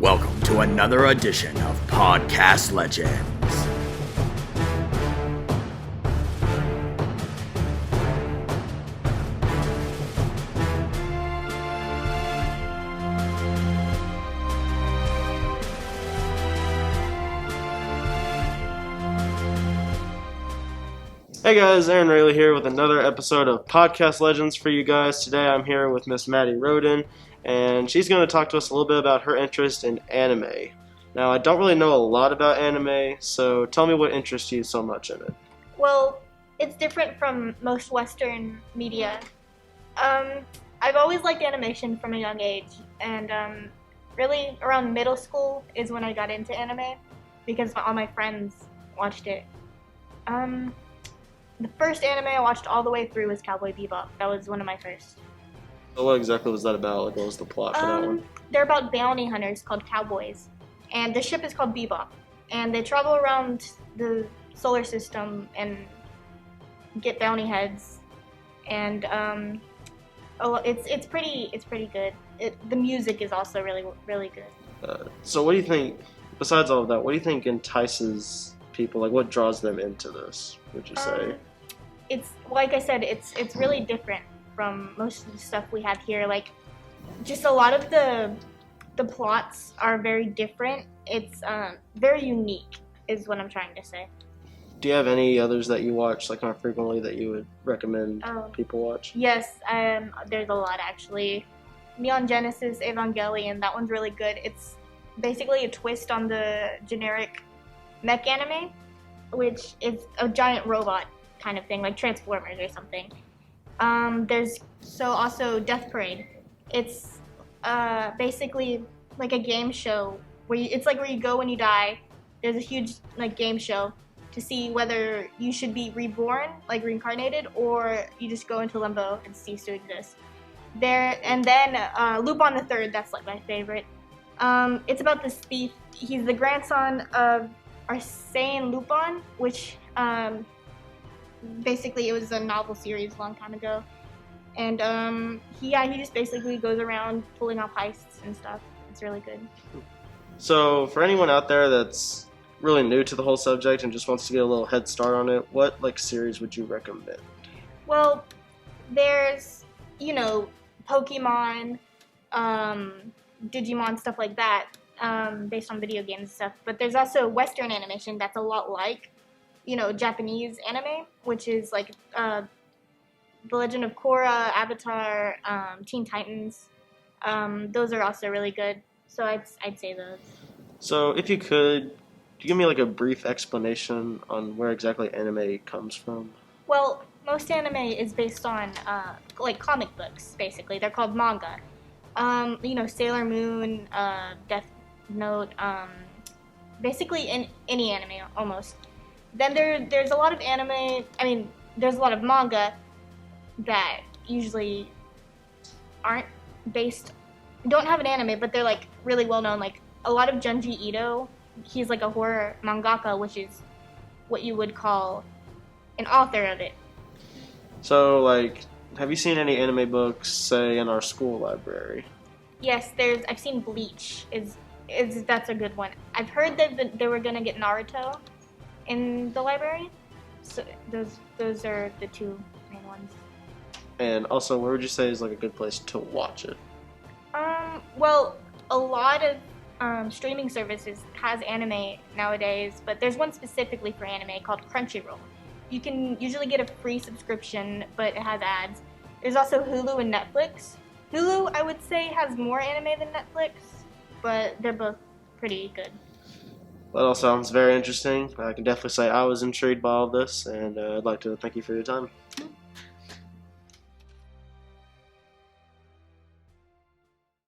Welcome to another edition of Podcast Legends. Hey guys, Aaron Rayleigh here with another episode of Podcast Legends for you guys. Today I'm here with Miss Maddie Roden, and she's going to talk to us a little bit about her interest in anime. Now, I don't really know a lot about anime, so tell me what interests you so much in it. Well, it's different from most Western media. I've always liked animation from a young age, and really around middle school is when I got into anime, because all my friends watched it. The first anime I watched all the way through was Cowboy Bebop. That was one of my first. So what exactly was that about? Like, what was the plot for that one? They're about bounty hunters called cowboys, and the ship is called Bebop, and they travel around the solar system and get bounty heads, and it's pretty good. The music is also really good. So what do you think, besides all of that, what do you think entices people? Like, what draws them into this, would you say? It's, like I said, it's really different from most of the stuff we have here. Like, just a lot of the plots are very different. It's very unique, is what I'm trying to say. Do you have any others that you watch, like, kind of frequently that you would recommend people watch? Yes, there's a lot, actually. Neon Genesis Evangelion, that one's really good. It's basically a twist on the generic mech anime, which is a giant robot kind of thing, like Transformers or something. There's also Death Parade. It's basically like a game show where it's like where you go when you die. There's a huge game show to see whether you should be reborn, like reincarnated, or you just go into limbo and cease to exist. And then Lupin the Third. That's like my favorite. It's about this thief. He's the grandson of Arsène Lupin, which basically it was a novel series a long time ago, and he just basically goes around pulling off heists and stuff. It's really good. So for anyone out there that's really new to the whole subject and just wants to get a little head start on it, what series would you recommend? Well, there's Pokemon, Digimon, stuff like that, based on video games and stuff. But there's also Western animation that's a lot like, Japanese anime, which is like The Legend of Korra, Avatar, Teen Titans. Those are also really good. So I'd say those. So if you could you give me like a brief explanation on where exactly anime comes from? Well, most anime is based on like comic books, basically. They're called manga. Sailor Moon, Death Note, basically in any anime almost. Then there's a lot of anime, there's a lot of manga that usually don't have an anime, but they're like really well known. Like a lot of Junji Ito, he's like a horror mangaka, which is what you would call an author of it. So, like, have you seen any anime books, say, in our school library? Yes, I've seen Bleach. That's a good one. I've heard that they were gonna get Naruto in the library. So those are the two main ones. And also, where would you say is like a good place to watch it? Well, a lot of streaming services has anime nowadays, but there's one specifically for anime called Crunchyroll. You can usually get a free subscription, but it has ads. There's also Hulu and Netflix. Hulu, I would say, has more anime than Netflix, but they're both pretty good. That all sounds very interesting. I can definitely say I was intrigued by all of this, and I'd like to thank you for your time.